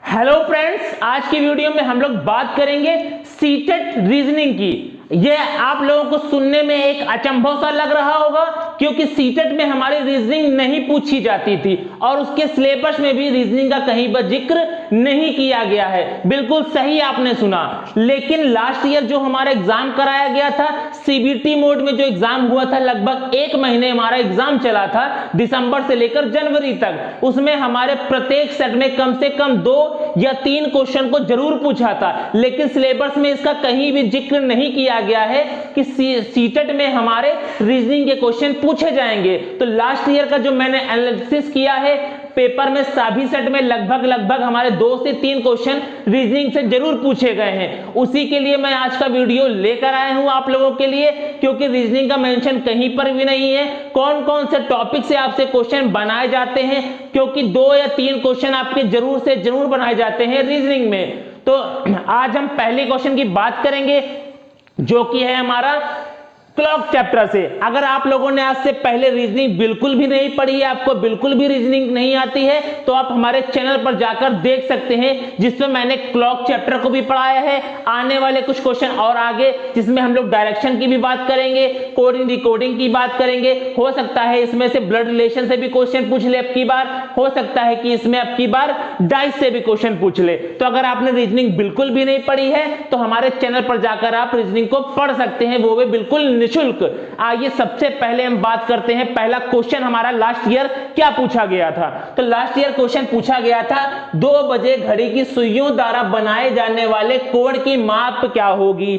Hello friends, आज की video में हम लोग बात करेंगे सीटेट रीजनिंग की। ये आप लोगों को सुनने में एक अचंभव सा लग रहा होगा क्योंकि सीटेट में हमारी रीजनिंग नहीं पूछी जाती थी और उसके सिलेबस में भी रीजनिंग का कहीं पर जिक्र नहीं किया गया है। बिल्कुल सही आपने सुना, लेकिन लास्ट ईयर जो हमारा एग्जाम कराया गया था सीबीटी मोड में, जो एग्जाम हुआ था लगभग 1 महीने हमारा एग्जाम चला था, दिसंबर से लेकर जनवरी तक। उसमें हमारे प्रत्येक सेट में कम से कम 2 या 3 क्वेश्चन को जरूर पूछा था, लेकिन सिलेबस में इसका कहीं भी जिक्र नहीं किया गया है कि सीटेट में हमारे रीजनिंग के क्वेश्चन पूछे जाएंगे। तो लास्ट ईयर का जो मैंने एनालिसिस किया है, पेपर में सभी सेट में लगभग हमारे 2 से 3 क्वेश्चन रीजनिंग से जरूर पूछे गए हैं। उसी के लिए मैं आज का वीडियो लेकर आया हूं आप लोगों के लिए, क्योंकि रीजनिंग का मेंशन कहीं पर भी नहीं है कौन कौन से टॉपिक से आपसे क्वेश्चन बनाए जाते हैं, क्योंकि 2 या 3 क्वेश्चन आपके जरूर से जरूर बनाए जाते हैं रीजनिंग में। तो आज हम पहले क्वेश्चन की बात करेंगे जो कि है हमारा क्लॉक चैप्टर से। अगर आप लोगों ने आज से पहले रीजनिंग बिल्कुल भी नहीं पढ़ी है, आपको बिल्कुल भी रीजनिंग नहीं आती है, तो आप हमारे चैनल पर जाकर देख सकते हैं जिसमें मैंने क्लॉक चैप्टर को भी पढ़ाया है। आने वाले कुछ क्वेश्चन और आगे जिसमें हम लोग डायरेक्शन की भी बात करेंगे, कोडिंग डिकोडिंग की बात करेंगे। हो सकता है इसमें से ब्लड रिलेशन से भी क्वेश्चन पूछ ले अब की बार, हो सकता है कि इसमें अब की बार डाइस से भी क्वेश्चन पूछ ले। तो अगर आपने रीजनिंग बिल्कुल भी नहीं पढ़ी है तो हमारे चैनल पर जाकर आप रीजनिंग को पढ़ सकते हैं, वो भी बिल्कुल निशुल्क। आइए सबसे पहले हम बात करते हैं पहला क्वेश्चन हमारा लास्ट ईयर क्या पूछा गया था। तो लास्ट ईयर क्वेश्चन पूछा गया था 2 बजे घड़ी की सुइयों द्वारा बनाए जाने वाले कोण की माप क्या होगी।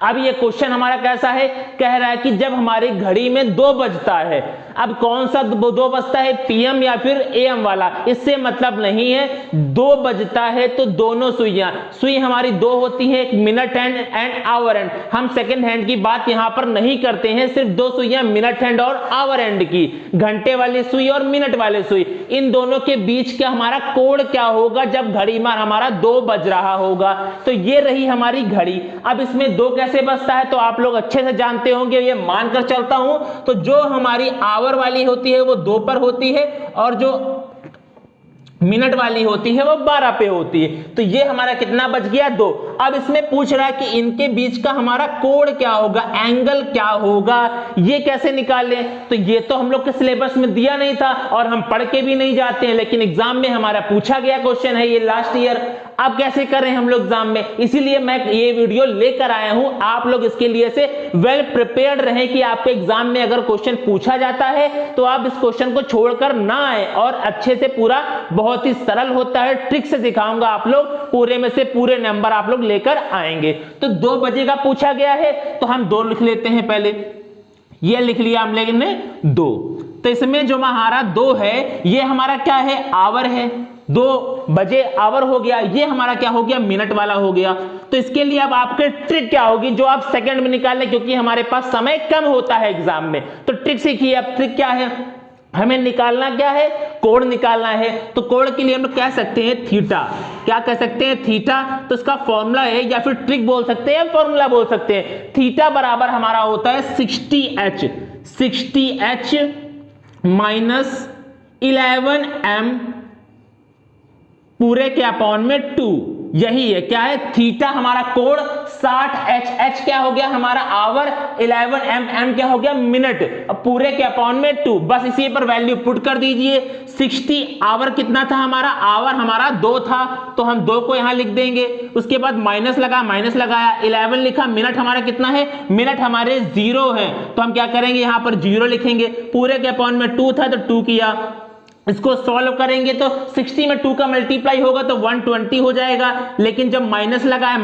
अब ये क्वेश्चन हमारा कैसा है, कह रहा है कि जब हमारी घड़ी में 2 बजता है, अब कौन सा 2 बजता है, पीएम या फिर एएम वाला, इससे मतलब नहीं है। 2 बजता है तो दोनों सुई हमारी 2 होती है, एक minute hand and hour hand. हम सेकंड हैंड की बात यहां पर नहीं करते हैं, सिर्फ 2 सुइयां मिनट हैंड और आवर हैंड की, घंटे वाली सुई और मिनट वाली सुई, इन दोनों के बीच का हमारा कोण क्या होगा जब घड़ी में हमारा 2 बज रहा होगा। तो ये रही हमारी घड़ी। अब इसमें 2 कैसे बजता है तो आप लोग अच्छे से जानते होंगे, ये मानकर चलता हूं। तो जो हमारी आवर वाली होती है वो 2 पर होती है और जो मिनट वाली होती है वो 12 पे होती है। तो ये हमारा कितना बच गया, 2। अब इसमें पूछ रहा है कि इनके बीच का हमारा कोण क्या होगा, एंगल क्या होगा, ये कैसे निकालें। तो ये तो हम लोग के सिलेबस में दिया नहीं था और हम पढ़ के भी नहीं जाते हैं, लेकिन एग्जाम में हमारा पूछा गया क्वेश्चन है ये लास्ट ईयर। अब कैसे करें हम लोग एग्जाम में, इसीलिए मैं ये वीडियो लेकर आया हूं। आप लोग इसके लिए से वेल प्रिपेयर्ड रहें कि आपके एग्जाम में अगर क्वेश्चन पूछा जाता है तो आप इस क्वेश्चन को छोड़कर ना आए और अच्छे से पूरा, बहुत ही सरल होता है, ट्रिक से सिखाऊंगा, आप लोग पूरे में से पूरे नंबर आप लोग लेकर आएंगे। तो 2 बजे का पूछा गया है तो हम 2 लिख लेते हैं, पहले ये लिख लिया हम लोगों ने 2। तो इसमें जो हमारा 2 है ये हमारा क्या है, आवर है। 2 बजे आवर हो गया, ये हमारा क्या हो गया, मिनट वाला हो गया। तो इसके लिए अब आपके ट्रिक क्या होगी जो आप सेकंड में निकालें, क्योंकि हमारे पास समय कम होता है एग्जाम में। तो ट्रिक सीखिए। अब ट्रिक क्या है, हमें निकालना क्या है, कोण निकालना है। तो कोण के लिए हम लोग कह सकते हैं थीटा। क्या कह सकते हैं, थीटा। तो इसका फॉर्मूला है, या फिर ट्रिक बोल सकते हैं, फॉर्मूला बोल सकते हैं। थीटा बराबर हमारा होता है 60h माइनस 11m पूरे के अपॉन में 2। यही है, क्या है, थीटा हमारा कोण, 60h क्या हो गया हमारा आवर, 11m क्या हो गया मिनट, अब पूरे के अपॉन में 2। बस इसी पर वैल्यू पुट कर दीजिए। 60 आवर कितना था हमारा, आवर हमारा 2 था, तो हम 2 को यहां लिख देंगे। उसके बाद माइनस लगाया, 11 लिखा, मिनट हमारा कितना है, मिनट हमारे 0 है, तो हम क्या करेंगे, यहां पर 0 लिखेंगे। पूरे के अपॉन में 2 था तो 2 किया। इसको सॉल्व करेंगे तो 60 में 2 का मल्टीप्लाई होगा तो 120 हो जाएगा, लेकिन जब माइनस लगाया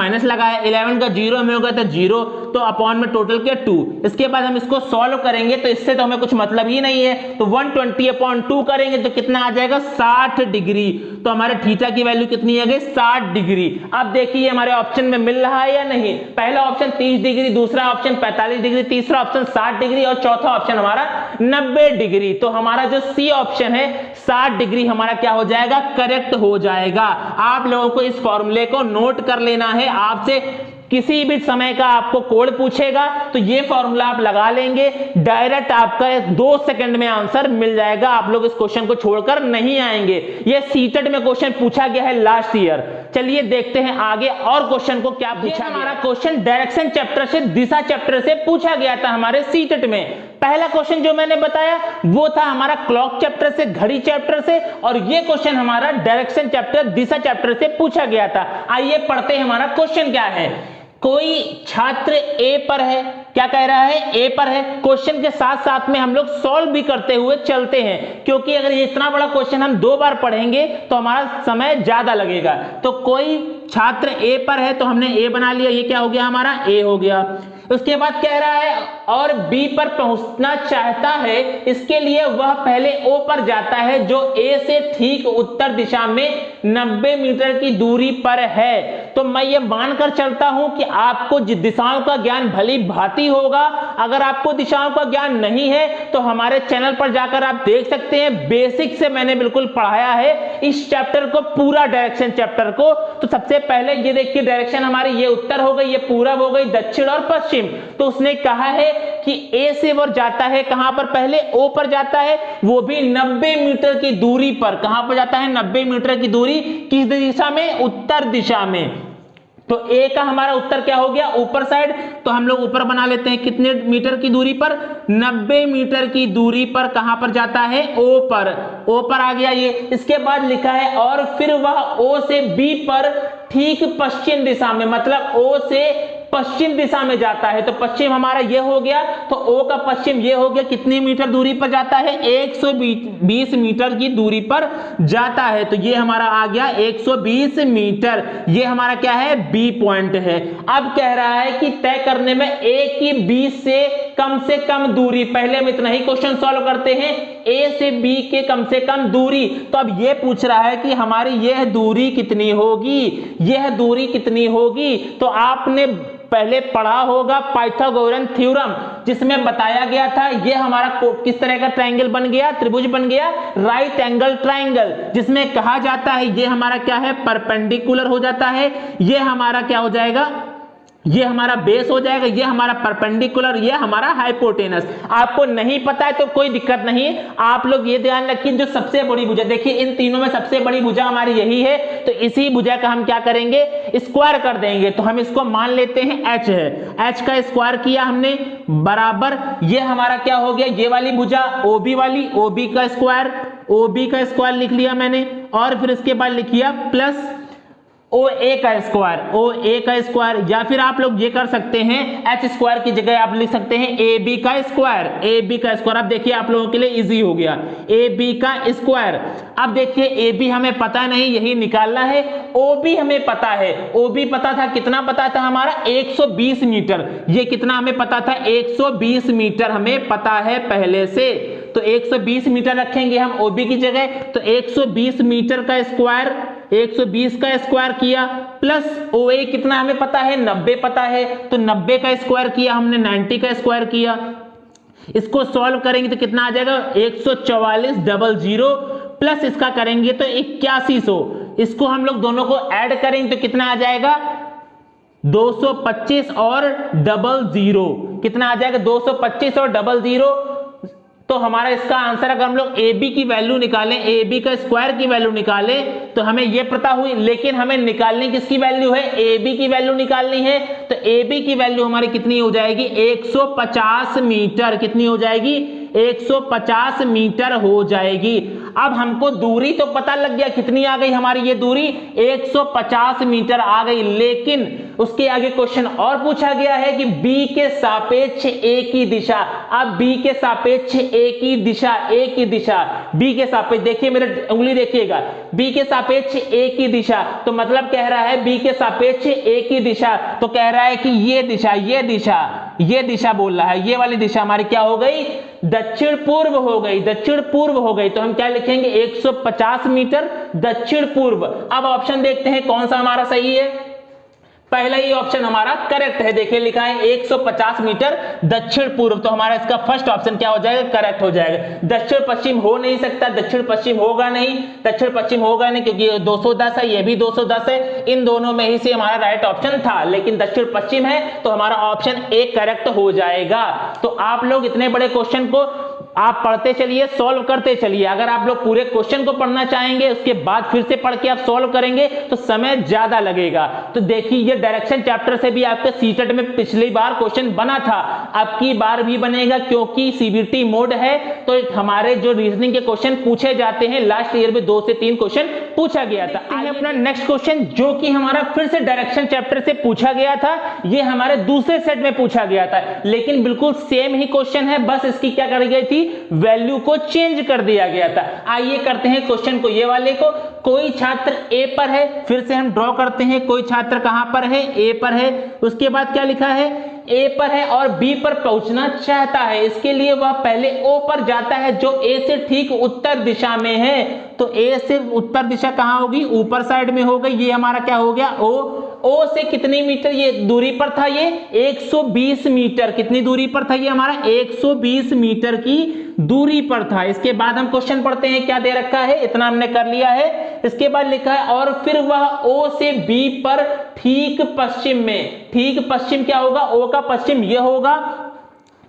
11 का 0 में होगा तो 0, तो अपॉन में टोटल के 2। इसके बाद हम इसको सॉल्व करेंगे तो इससे तो हमें कुछ मतलब ही नहीं है, तो 120 अपॉन 2 करेंगे तो कितना आ जाएगा, 60 डिग्री। तो हमारे थीटा की वैल्यू कितनी आ गई, 60 डिग्री। अब देखिए हमारे ऑप्शन में मिल रहा है या नहीं। पहला ऑप्शन 30 डिग्री, दूसरा ऑप्शन 45 डिग्री, तीसरा ऑप्शन 60 डिग्री और चौथा ऑप्शन हमारा 90 डिग्री। तो हमारा जो सी ऑप्शन है 60 डिग्री हमारा क्या हो जाएगा, करेक्ट हो जाएगा। आप लोगों को इस फॉर्मूले को नोट कर लेना है। आपसे किसी भी समय का आपको कोड पूछेगा तो ये फॉर्मूला आप लगा लेंगे, डायरेक्ट आपका 2 सेकंड में आंसर मिल जाएगा। आप लोग इस क्वेश्चन को छोड़कर नहीं आएंगे। ये सीटेट में क्वेश्चन पूछा गया है लास्ट ईयर। चलिए देखते हैं आगे और क्वेश्चन को क्या पूछा। हमारा क्वेश्चन डायरेक्शन चैप्टर से, दिशा चैप्टर से पूछा गया था हमारे सीटेट में। पहला क्वेश्चन जो मैंने बताया वो था हमारा क्लॉक चैप्टर से, घड़ी चैप्टर से, और ये क्वेश्चन हमारा डायरेक्शन चैप्टर, दिशा चैप्टर से पूछा गया था। आइए पढ़ते हैं हमारा क्वेश्चन क्या है। कोई छात्र ए पर है, क्या कह रहा है, ए पर है। क्वेश्चन के साथ साथ में हम लोग सॉल्व भी करते हुए चलते हैं, क्योंकि अगर ये इतना बड़ा क्वेश्चन हम 2 बार पढ़ेंगे तो हमारा समय ज्यादा लगेगा। तो कोई छात्र ए पर है तो हमने ए बना लिया, ये क्या हो गया हमारा ए हो गया। उसके बाद कह रहा है और बी पर पहुंचना चाहता है, इसके लिए वह पहले ओ पर जाता है जो ए से ठीक उत्तर दिशा में 90 मीटर की दूरी पर है। तो मैं ये मानकर चलता हूं कि आपको दिशाओं का ज्ञान भली भांति होगा। अगर आपको दिशाओं का ज्ञान नहीं है तो हमारे चैनल पर जाकर आप देख सकते हैं, बेसिक से मैंने बिल्कुल पढ़ाया है इस चैप्टर को, पूरा डायरेक्शन चैप्टर को। तो सबसे पहले ये देखिए डायरेक्शन हमारी, ये उत्तर हो गई, ये पूरब हो गई, दक्षिण और पश्चिम। तो उसने कहा है कि ए से वो जाता है कहां पर, पहले ओ पर जाता है, वो भी 90 मीटर की दूरी पर। कहां पर जाता है, 90 मीटर की दूरी, किस दिशा में, उत्तर दिशा में। तो ए का हमारा उत्तर क्या हो गया, ऊपर साइड। तो हम लोग ऊपर बना लेते हैं, कितने मीटर की दूरी पर, 90 मीटर की दूरी पर। कहां पर जाता है, ओ पर, ओ पर आ गया ये। इसके बाद लिखा है और फिर वह ओ से बी पर ठीक पश्चिम दिशा में, मतलब ओ से पश्चिम दिशा में जाता है। तो पश्चिम हमारा ये हो गया, तो ओ का पश्चिम ये हो गया, कितनी मीटर दूरी पर जाता है, 120 मीटर की दूरी पर जाता है। तो ये हमारा आ गया 120 मीटर, ये हमारा क्या है, बी पॉइंट है। अब कह रहा है कि तय करने में ए की बी से कम दूरी, पहले हम इतना ही क्वेश्चन सॉल्व करते हैं, ए से बी के कम से कम दूरी। तो अब ये पूछ रहा है कि हमारी यह दूरी कितनी होगी, यह दूरी कितनी होगी। तो आपने पहले पढ़ा होगा पाइथागोरन थ्योरम, जिसमें बताया गया था ये हमारा किस तरह का ट्रायंगल बन गया, त्रिभुज बन गया, राइट एंगल ट्रायंगल, जिसमें कहा जाता है ये हमारा क्या है, परपेंडिकुलर हो जाता है, ये हमारा क्या हो जाएगा, ये हमारा बेस हो जाएगा, ये हमारा परपेंडिकुलर, ये हमारा हाइपोटेनस। आपको नहीं पता है तो कोई दिक्कत नहीं, आप लोग ये ध्यान रखिए जो सबसे बड़ी भुजा, देखिए इन तीनों में सबसे बड़ी भुजा हमारी यही है, तो इसी भुजा का हम क्या करेंगे, स्क्वायर कर देंगे। तो हम इसको मान लेते हैं h है, h का स्क्वायर किया हमने बराबर, ये हमारा क्या हो गया, ये वाली भुजा OB वाली, OB का स्क्वायर लिख लिया मैंने, और फिर इसके बाद लिखिया प्लस OA का स्क्वायर, या फिर आप लोग ये कर सकते हैं h स्क्वायर की जगह आप लिख सकते हैं AB का स्क्वायर। अब देखिए आप लोगों के लिए इजी हो गया, AB का स्क्वायर। अब देखिए AB हमें पता नहीं, यही निकालना है। OB हमें पता है, OB पता था, कितना पता था हमारा, 120 मीटर। ये कितना हमें पता था, 120 मीटर हमें पता है पहले से। तो 120 मीटर रखेंगे हम OB की जगह, तो 120 मीटर का स्क्वायर, 120 का स्क्वायर किया, प्लस OA कितना हमें पता है, 90 पता है, तो 90 का स्क्वायर किया हमने, 90 का स्क्वायर किया। इसको सॉल्व करेंगे तो कितना आ जाएगा, 144,000 प्लस इसका करेंगे तो 8100। इसको हम लोग दोनों को ऐड करेंगे तो कितना आ जाएगा, 225 और 00, कितना आ जाएगा, 225 और 00। तो हमारा इसका आंसर, अगर हम लोग AB की वैल्यू निकालें, AB का स्क्वायर की वैल्यू निकालें, तो हमें ये पता हुई, लेकिन हमें निकालनी किसकी वैल्यू है, AB की वैल्यू निकालनी है। तो AB की वैल्यू हमारी कितनी हो जाएगी, 150 मीटर, कितनी हो जाएगी, 150 मीटर हो जाएगी। अब हमको दूरी तो पता लग गया, कितनी आ गई हमारी ये दूरी, 150 मीटर आ गई। लेकिन उसके आगे क्वेश्चन और पूछा गया है कि B के सापेक्ष A की दिशा। अब B के सापेक्ष A की दिशा, B के सापेक्ष, देखिए मेरे उंगली देखिएगा, B के सापेक्ष A की दिशा, तो मतलब कह रहा है B के सापेक्ष A की दिशा, तो कह रहा है कि ये दिशा बोल रहा है, ये वाली दिशा हमारी क्या हो गई, दक्षिण पूर्व हो गई। तो हम क्या लिखेंगे, 150 मीटर दक्षिण पूर्व। अब ऑप्शन देखते हैं कौन सा हमारा सही है। पहला ही ऑप्शन हमारा करेक्ट है। देखिए लिखा है 150 मीटर दक्षिण पूर्व, तो हमारा इसका फर्स्ट ऑप्शन क्या हो जाएगा, करेक्ट हो जाएगा। दक्षिण पश्चिम हो नहीं सकता, दक्षिण पश्चिम होगा नहीं, दक्षिण पश्चिम होगा नहीं क्योंकि ये 210 है, ये भी 210 है, इन दोनों में ही से हमारा राइट ऑप्शन था, लेकिन दक्षिण पश्चिम है तो हमारा ऑप्शन ए करेक्ट हो जाएगा। तो आप लोग इतने बड़े क्वेश्चन को आप पढ़ते चलिए, सॉल्व करते चलिए। अगर आप लोग पूरे क्वेश्चन को पढ़ना चाहेंगे उसके बाद फिर से पढ़ के आप सॉल्व करेंगे तो समय ज्यादा लगेगा। तो देखिए ये डायरेक्शन चैप्टर से भी आपके सीटेट में पिछली बार क्वेश्चन बना था, अब की बार भी बनेगा क्योंकि सीबीटी मोड है। तो हमारे जो रीजनिंग के क्वेश्चन पूछे जाते हैं, लास्ट ईयर में 2 से 3 क्वेश्चन पूछा गया था। आइए अपना नेक्स्ट क्वेश्चन जो कि हमारा फिर से डायरेक्शन चैप्टर से पूछा गया था, ये हमारे दूसरे सेट में पूछा गया था, लेकिन बिल्कुल सेम ही क्वेश्चन है, बस इसकी क्या कर गई थी, वैल्यू को चेंज कर दिया गया था। आइए करते हैं क्वेश्चन को, ये वाले को। कोई छात्र ए पर है, फिर से हम ड्रॉ करते हैं, कोई छात्र कहां पर है, ए पर है। उसके बाद क्या लिखा है, ए पर है और बी पर पहुंचना चाहता है, इसके लिए वह पहले ओ पर जाता है जो ए से ठीक उत्तर दिशा में है। तो ए से उत्तर दिशा कहां होगी, ऊपर साइड में हो गई, ये हमारा क्या हो गया, ओ से कितनी मीटर ये दूरी पर था, ये 120 मीटर, कितनी दूरी पर था ये हमारा, 120 मीटर की दूरी पर था। इसके बाद हम क्वेश्चन पढ़ते हैं, क्या दे रखा है, इतना हमने कर लिया है। इसके बाद लिखा है और फिर वह ओ से बी पर ठीक पश्चिम में, ठीक पश्चिम क्या होगा, ओ का पश्चिम ये होगा,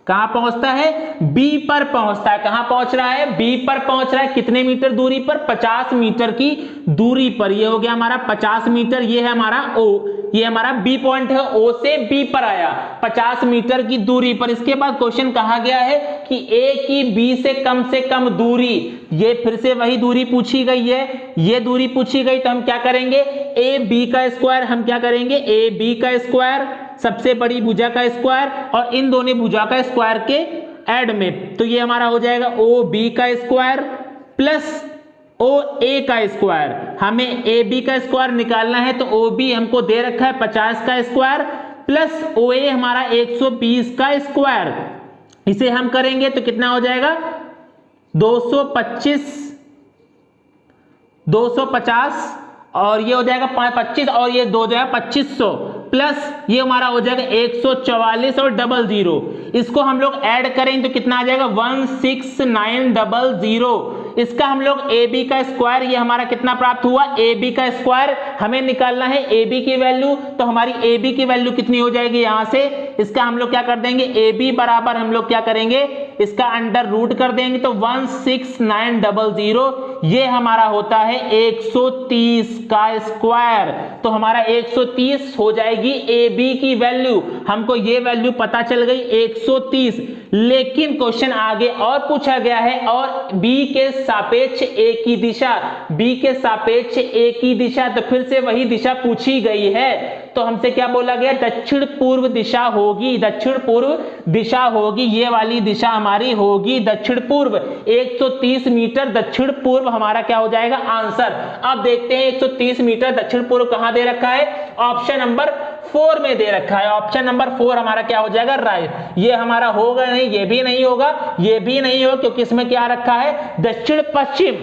कहां पहुंचता है, बी पर पहुंचता है। कहां पहुंच रहा है, बी पर पहुंच रहा है, कितने मीटर दूरी पर, 50 मीटर की दूरी पर। ये हो गया हमारा 50 मीटर, ये है हमारा ओ, ये हमारा बी पॉइंट है, ओ से बी पर आया 50 मीटर की दूरी पर। इसके बाद क्वेश्चन कहा गया है कि ए की बी से कम दूरी, ये फिर से वही दूरी पूछी गई है, ये दूरी पूछी गई, तो हम क्या करेंगे, ए बी का स्क्वायर, हम क्या करेंगे, ए बी का स्क्वायर, सबसे बड़ी भुजा का स्क्वायर और इन दोनों भुजा का स्क्वायर के ऐड में, तो ये हमारा हो जाएगा ओ बी का स्क्वायर प्लस ओ ए का स्क्वायर। हमें ए बी का स्क्वायर निकालना है तो ओ बी हमको दे रखा है 50 का स्क्वायर प्लस ओ ए हमारा 120 का स्क्वायर। इसे हम करेंगे तो कितना हो जाएगा, 250 और ये हो जाएगा 25 और ये 2 जाएगा 2500 प्लस ये हमारा हो जाएगा 144 और 00, इसको हम लोग ऐड करें तो कितना आ जाएगा 16900। इसका हम लोग ए बी का स्क्वायर, ये हमारा कितना प्राप्त हुआ, ए बी का स्क्वायर हमें निकालना है ए बी की वैल्यू, तो हमारी ए बी की वैल्यू कितनी हो जाएगी, यहां से इसका हम लोग क्या कर देंगे, ए बी बराबर हम लोग क्या करेंगे, इसका अंडर रूट कर देंगे तो 16900, ये हमारा होता है 130 का स्क्वायर। तो हमारा 130 हो जाएगी ए बी की वैल्यू, हमको ये वैल्यू पता चल गई 130। लेकिन क्वेश्चन आगे और पूछा गया है और बी के सापेक्ष ए की दिशा, बी के सापेक्ष ए की दिशा, तो फिर से वही दिशा पूछी गई है। तो हमसे क्या बोला गया, दक्षिण पूर्व दिशा होगी, दक्षिण पूर्व दिशा होगी, ये वाली दिशा हमारी होगी दक्षिण पूर्व। 130 मीटर दक्षिण पूर्व हमारा क्या हो जाएगा आंसर। अब देखते हैं 130 मीटर दक्षिण पूर्व कहां दे रखा है, ऑप्शन नंबर 4 में दे रखा है। ऑप्शन नंबर 4 हमारा क्या हो जाएगा राइट। ये हमारा होगा नहीं, ये भी नहीं होगा, ये भी नहीं होगा, क्योंकि इसमें क्या रखा है दक्षिण पश्चिम,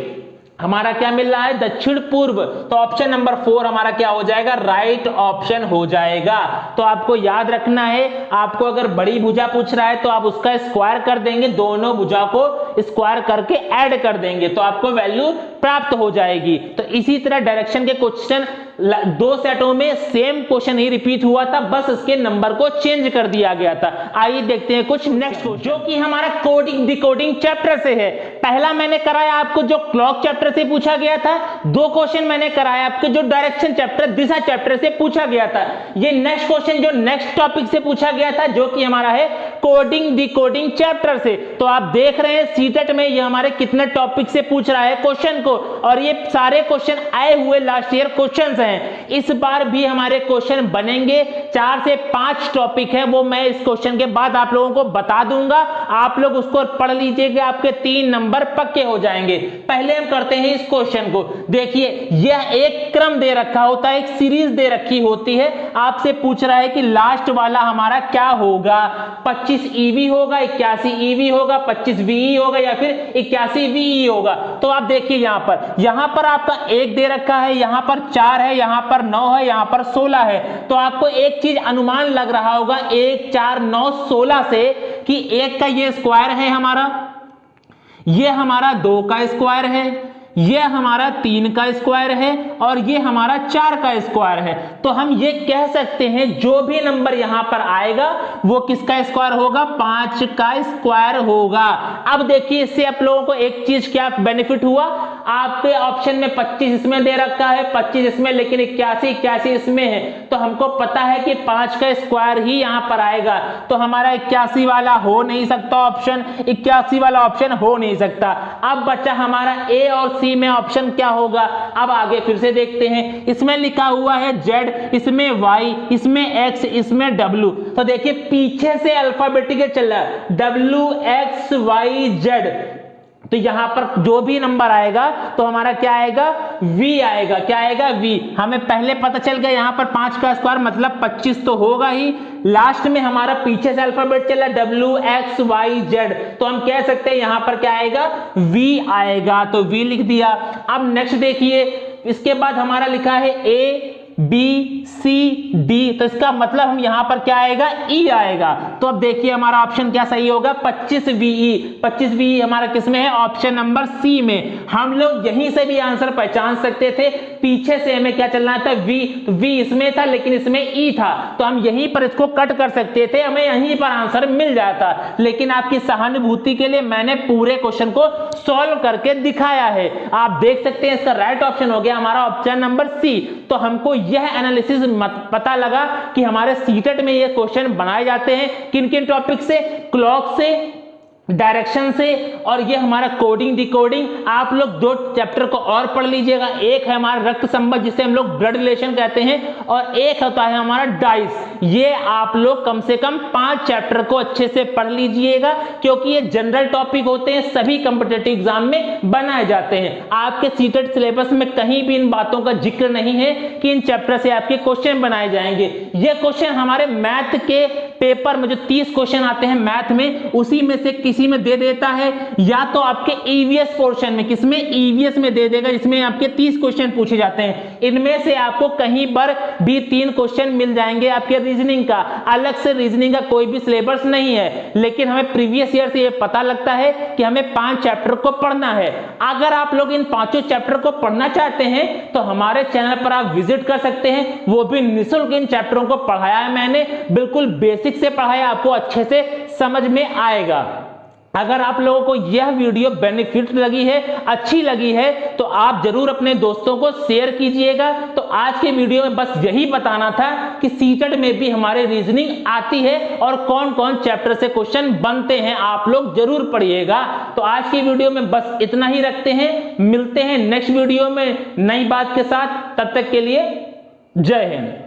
हमारा क्या मिल रहा है दक्षिण पूर्व। तो ऑप्शन नंबर 4 हमारा क्या हो जाएगा राइट ऑप्शन हो जाएगा। तो आपको याद रखना है, आपको अगर बड़ी भुजा पूछ रहा है तो आप उसका स्क्वायर कर देंगे, दोनों भुजा को स्क्वायर करके ऐड कर देंगे तो आपको वैल्यू प्राप्त हो जाएगी। तो इसी तरह डायरेक्शन के क्वेश्चन 2 सेटों में सेम क्वेश्चन ही रिपीट हुआ था, बस इसके नंबर को चेंज कर दिया गया था। आइए देखते हैं कुछ नेक्स्ट जो कि हमारा कोडिंग डिकोडिंग चैप्टर से है। पहला मैंने कराया आपको जो क्लॉक चैप्टर से पूछा गया था, 2 क्वेश्चन मैंने कराया आपके जो डायरेक्शन चैप्टर दिशा चैप्टर से पूछा गया था। ये नेक्स्ट क्वेश्चन जो नेक्स्ट टॉपिक से पूछा गया था जो कि हमारा है कोडिंग डिकोडिंग चैप्टर से। तो आप देख रहे हैं सीटेट में ये हमारे कितने टॉपिक से पूछ रहा है क्वेश्चन को, और ये सारे क्वेश्चन आए हुए लास्ट ईयर क्वेश्चन हैं। इस बार भी हमारे क्वेश्चन बनेंगे, 4 से 5 टॉपिक है वो मैं इस क्वेश्चन के बाद आप लोगों को बता दूंगा, आप लोग उसको पढ़ लीजिएगा, आपके 3 नंबर पक्के हो जाएंगे। पहले हम करते हैं इस क्वेश्चन को। देखिए यह एक क्रम दे रखा होता है, एक सीरीज दे रखी होती है, आपसे पूछ रहा है कि लास्ट वाला हमारा क्या होगा, 25 EV होगा, 81 EV होगा, 25 VE होगा या फिर 81 VE होगा। तो आप देखिए यहां पर आपका 1 दे रखा है, यहां पर 4 है, यहां पर 9 है, यहां पर 16 है। तो आपको एक चीज अनुमान लग रहा होगा 1 4 9 16 से कि 1 का ये स्क्वायर है हमारा, ये हमारा 2 का स्क्वायर है, ये हमारा 3 का स्क्वायर है और ये हमारा 4 का स्क्वायर है। तो हम ये कह सकते हैं जो भी नंबर यहां पर आएगा वो किसका स्क्वायर होगा, 5 का स्क्वायर होगा। अब देखिए इससे आप लोगों को एक चीज क्या बेनिफिट हुआ, आपके ऑप्शन में 25 इसमें दे रखा है, 25 इसमें, लेकिन 81 इसमें है। तो हमको पता है कि 5 का स्क्वायर ही यहां पर आएगा। तो हमारा 81 वाला हो नहीं सकता ऑप्शन, 81 वाला ऑप्शन हो नहीं सकता। अब बचा हमारा ए और सी में ऑप्शन क्या होगा। अब आगे फिर से देखते हैं, इसमें लिखा हुआ है Z, इसमें Y, इसमें X, इसमें W। तो देखिए पीछे से अल्फाबेटिकल चल रहा है W X Y Z। तो यहां पर जो भी नंबर आएगा तो हमारा क्या आएगा, V आएगा। क्या आएगा, V। हमें पहले पता चल गया यहां पर 5 का स्क्वायर मतलब 25 तो होगा ही। लास्ट में हमारा पीछे से अल्फाबेट चला W X Y Z, तो हम कह सकते हैं यहां पर क्या आएगा, V आएगा। तो V लिख दिया। अब नेक्स्ट देखिए, इसके बाद हमारा लिखा है A B C D, तो इसका मतलब हम यहां पर क्या आएगा, E आएगा। तो अब देखिए हमारा ऑप्शन क्या सही होगा, 25 VE। 25 VE हमारा किसमें है, ऑप्शन नंबर C में। हम लोग यहीं से भी आंसर पहचान सकते थे, पीछे से हमें क्या चलना था, V। तो V इसमें था लेकिन इसमें E था, तो हम यहीं पर इसको कट कर सकते थे, हमें यहीं पर आंसर मिल जाता। लेकिन आपकी सहानुभूति के लिए मैंने पूरे क्वेश्चन को सॉल्व करके दिखाया है। आप देख सकते हैं इसका राइट ऑप्शन हो गया हमारा ऑप्शन नंबर C। तो हमको यह एनालिसिस पता लगा कि हमारे सीटेट में ये क्वेश्चन बनाए जाते हैं किन किन टॉपिक से, क्लॉक से, डायरेक्शन से, और ये हमारा कोडिंग डिकोडिंग। आप लोग 2 चैप्टर को और पढ़ लीजिएगा। एक है हमारा रक्त संबंध जिसे हम लोग ब्लड रिलेशन कहते हैं, और एक होता है हमारा डाइस। ये आप लोग कम से कम 5 चैप्टर को अच्छे से पढ़ लीजिएगा, क्योंकि ये जनरल टॉपिक होते हैं, सभी कॉम्पिटिटिव एग्जाम में बनाए जाते हैं। आपके सीटेट सिलेबस में कहीं भी इन बातों का जिक्र नहीं है कि इन चैप्टर से आपके क्वेश्चन बनाए जाएंगे। ये क्वेश्चन हमारे मैथ के पेपर में जो 30 क्वेश्चन आते हैं मैथ में, उसी में से किसी में दे देता है, या तो आपके ईवीएस पोर्शन में, किसमें, ईवीएस में दे देगा, जिसमें आपके 30 क्वेश्चन पूछे जाते हैं। इनमें से आपको कहीं पर भी 3 क्वेश्चन मिल जाएंगे आपके रीजनिंग का। अलग से रीजनिंग का कोई भी सिलेबस नहीं है, लेकिन हमें प्रीवियस ईयर से ये पता लगता है कि हमें 5 चैप्टर को पढ़ना है। अगर आप लोग इन 5 चैप्टर को पढ़ना चाहते हैं तो हमारे चैनल पर आप विजिट कर सकते हैं, वो भी निःशुल्क इन चैप्टरों को पढ़ाया है मैंने, बिल्कुल बेसिक से पढ़ाया, आपको अच्छे से समझ में आएगा। अगर आप लोगों को यह वीडियो बेनिफिट लगी है, अच्छी लगी है, तो आप जरूर अपने दोस्तों को शेयर कीजिएगा। तो आज के वीडियो में बस यही बताना था कि सीटेट में भी हमारे रीजनिंग आती है और कौन कौन चैप्टर से क्वेश्चन बनते हैं, आप लोग जरूर पढ़िएगा। तो आज की वीडियो में बस इतना ही रखते हैं, मिलते हैं नेक्स्ट वीडियो में नई बात के साथ। तब तक के लिए जय हिंद।